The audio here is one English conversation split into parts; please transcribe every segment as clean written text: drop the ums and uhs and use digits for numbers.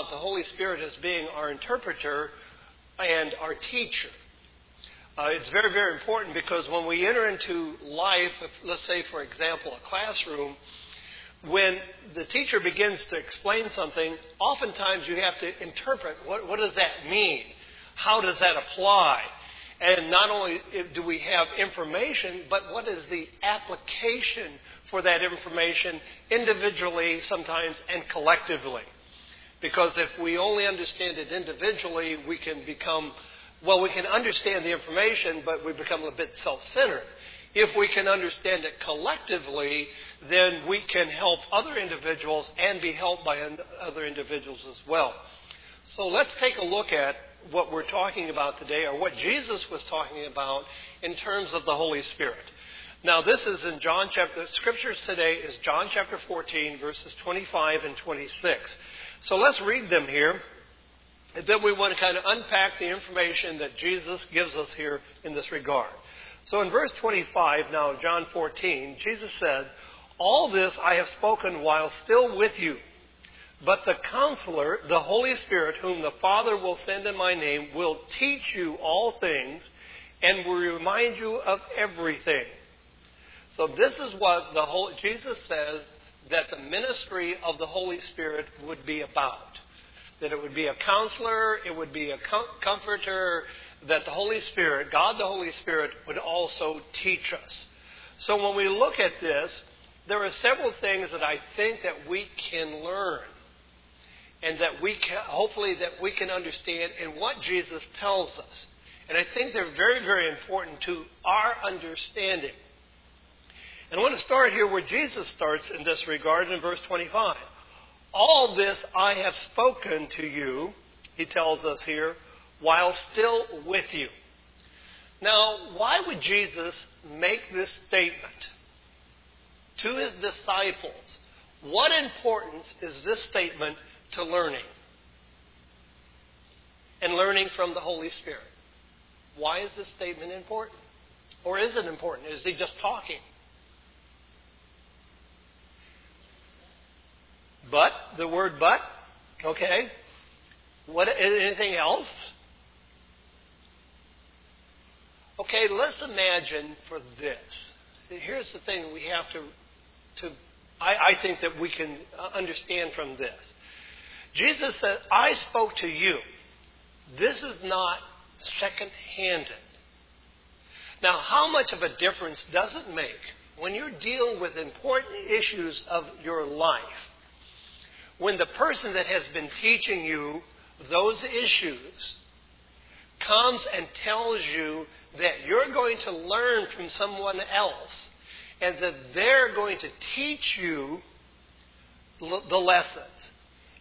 about the Holy Spirit as being our interpreter and our teacher. It's very, very important because when we enter into life, let's say, for example, a classroom, when the teacher begins to explain something, oftentimes you have to interpret what does that mean? How does that apply? And not only do we have information, but what is the application for that information individually sometimes and collectively? Because if we only understand it individually, we can understand the information, but we become a bit self-centered. If we can understand it collectively, then we can help other individuals and be helped by other individuals as well. So let's take a look at what we're talking about today, or what Jesus was talking about in terms of the Holy Spirit. Now, this is in Scriptures today is John chapter 14, verses 25 and 26. So let's read them here. And then we want to kind of unpack the information that Jesus gives us here in this regard. So in verse 25, now John 14, Jesus said, "All this I have spoken while still with you. But the Counselor, the Holy Spirit, whom the Father will send in my name, will teach you all things and will remind you of everything." So this is what Jesus says that the ministry of the Holy Spirit would be about. That it would be a counselor, it would be a comforter, that the Holy Spirit, God the Holy Spirit, would also teach us. So when we look at this, there are several things that I think that we can learn and that hopefully that we can understand in what Jesus tells us. And I think they're very, very important to our understanding. And I want to start here where Jesus starts in this regard in verse 25. "All this I have spoken to you," he tells us here, "while still with you." Now, why would Jesus make this statement to his disciples? What importance is this statement to learning? And learning from the Holy Spirit. Why is this statement important? Or is it important? Is he just talking? But, the word but, okay. Anything else? Okay, let's imagine for this. Here's the thing we have I think that we can understand from this. Jesus said, "I spoke to you." This is not second-handed. Now, how much of a difference does it make when you're dealing with important issues of your life? When the person that has been teaching you those issues comes and tells you that you're going to learn from someone else and that they're going to teach you the lessons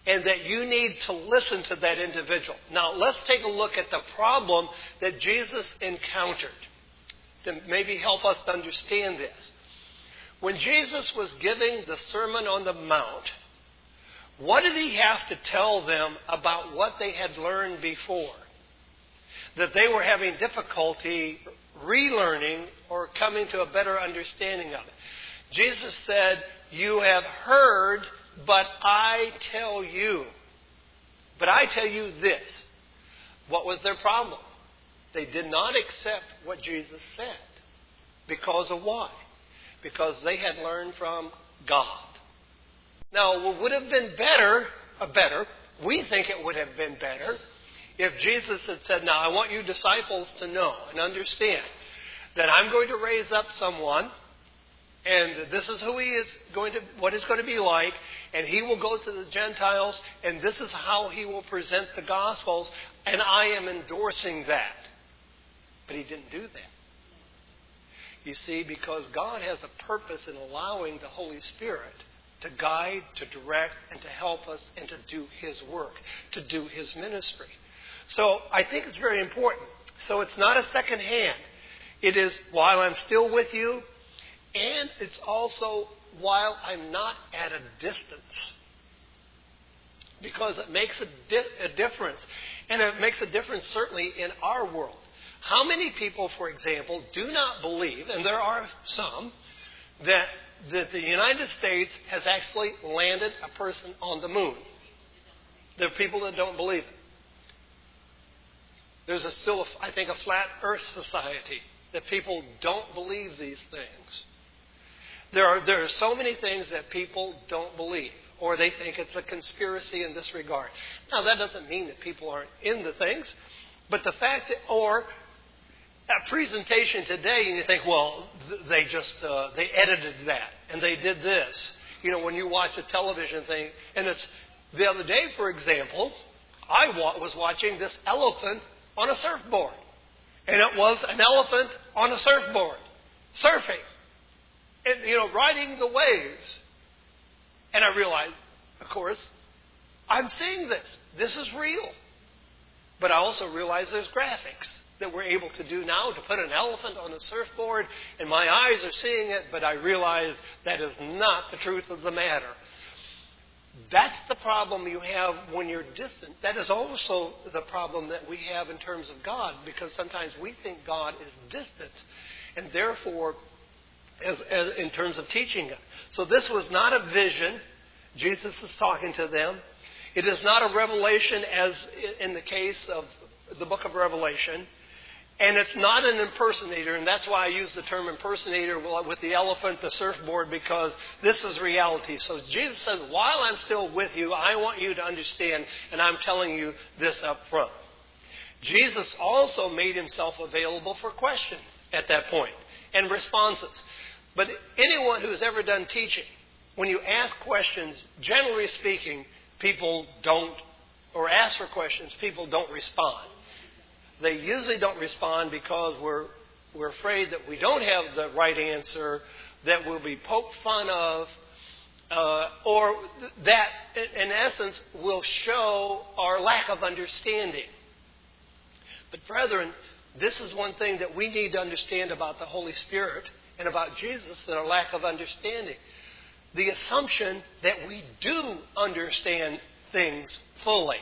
and that you need to listen to that individual. Now, let's take a look at the problem that Jesus encountered to maybe help us to understand this. When Jesus was giving the Sermon on the Mount, what did he have to tell them about what they had learned before? That they were having difficulty relearning or coming to a better understanding of it. Jesus said, "You have heard, but I tell you." But I tell you this. What was their problem? They did not accept what Jesus said. Because of why? Because they had learned from God. Now, what would have been better, we think it would have been better, if Jesus had said, "Now, I want you disciples to know and understand that I'm going to raise up someone, and this is who he is what he's going to be like, and he will go to the Gentiles, and this is how he will present the Gospels, and I am endorsing that." But he didn't do that. You see, because God has a purpose in allowing the Holy Spirit to guide, to direct, and to help us, and to do his work, to do his ministry. So I think it's very important. So it's not a second hand. It is while I'm still with you, and it's also while I'm not at a distance. Because it makes a difference. And it makes a difference certainly in our world. How many people, for example, do not believe, and there are some, that the United States has actually landed a person on the moon? There are people that don't believe it. There's still, I think, a flat earth society that people don't believe these things. There are so many things that people don't believe, or they think it's a conspiracy in this regard. Now, that doesn't mean that people aren't into things, but the fact that, or a presentation today, and you think, well, they edited that, and they did this. You know, when you watch a television thing, and it's, the other day, for example, I was watching this elephant on a surfboard. And it was an elephant on a surfboard, surfing, and, you know, riding the waves. And I realized, of course, I'm seeing this. This is real. But I also realize there's graphics that we're able to do now to put an elephant on a surfboard, and my eyes are seeing it, but I realize that is not the truth of the matter. That's the problem you have when you're distant. That is also the problem that we have in terms of God, because sometimes we think God is distant, and therefore, as in terms of teaching it. So this was not a vision. Jesus is talking to them. It is not a revelation as in the case of the book of Revelation. And it's not an impersonator, and that's why I use the term impersonator with the elephant, the surfboard, because this is reality. So Jesus says, while I'm still with you, I want you to understand, and I'm telling you this up front. Jesus also made himself available for questions at that point and responses. But anyone who's ever done teaching, when you ask questions, generally speaking, people don't, or ask for questions, people don't respond. They usually don't respond because we're afraid that we don't have the right answer, that we'll be poked fun of, or that, in essence, will show our lack of understanding. But brethren, this is one thing that we need to understand about the Holy Spirit and about Jesus, and our lack of understanding. The assumption that we do understand things fully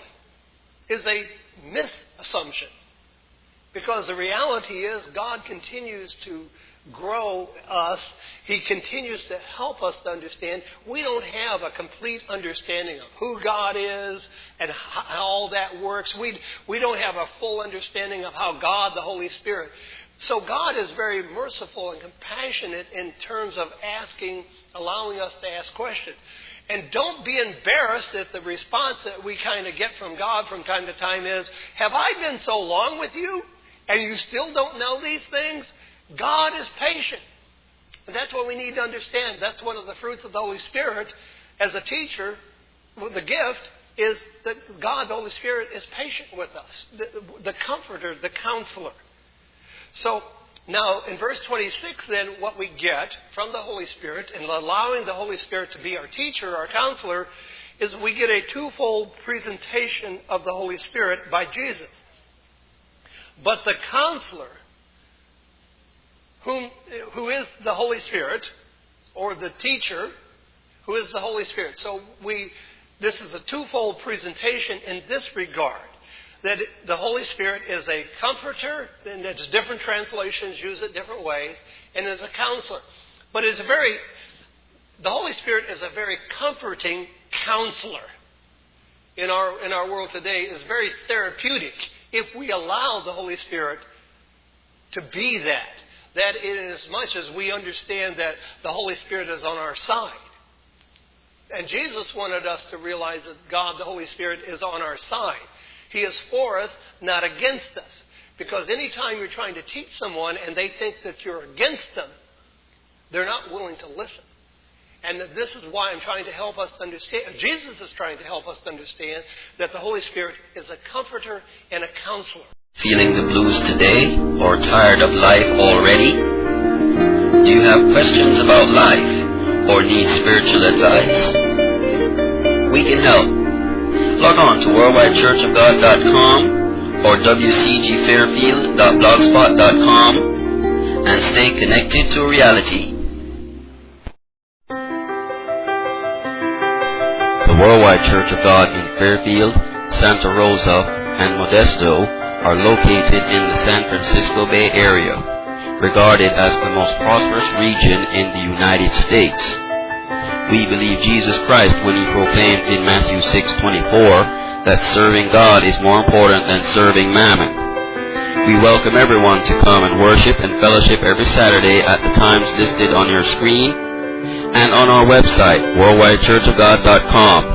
is a misassumption. Because the reality is God continues to grow us. He continues to help us to understand. We don't have a complete understanding of who God is and how all that works. We don't have a full understanding of how God, the Holy Spirit. So God is very merciful and compassionate in terms of allowing us to ask questions. And don't be embarrassed if the response that we kind of get from God from time to time is, have I been so long with you? And you still don't know these things? God is patient. And that's what we need to understand. That's one of the fruits of the Holy Spirit as a teacher. The gift is that God, the Holy Spirit, is patient with us. The comforter, the counselor. So now in verse 26 then, what we get from the Holy Spirit and allowing the Holy Spirit to be our teacher, our counselor, is we get a twofold presentation of the Holy Spirit by Jesus. But the counselor, who is the Holy Spirit, or the teacher, who is the Holy Spirit. So this is a twofold presentation in this regard. That the Holy Spirit is a comforter, and it's different translations use it different ways, and is a counselor. But the Holy Spirit is a very comforting counselor. In our world today is very therapeutic if we allow the Holy Spirit to be that. That in as much as we understand that the Holy Spirit is on our side. And Jesus wanted us to realize that God, the Holy Spirit, is on our side. He is for us, not against us. Because anytime you're trying to teach someone and they think that you're against them, they're not willing to listen. And this is why I'm trying to help us understand, Jesus is trying to help us understand that the Holy Spirit is a comforter and a counselor. Feeling the blues today or tired of life already? Do you have questions about life or need spiritual advice? We can help. Log on to worldwidechurchofgod.com or wcgfairfield.blogspot.com and stay connected to reality. The Worldwide Church of God in Fairfield, Santa Rosa, and Modesto are located in the San Francisco Bay Area, regarded as the most prosperous region in the United States. We believe Jesus Christ when He proclaimed in Matthew 6:24 that serving God is more important than serving mammon. We welcome everyone to come and worship and fellowship every Saturday at the times listed on your screen and on our website, worldwidechurchofgod.com.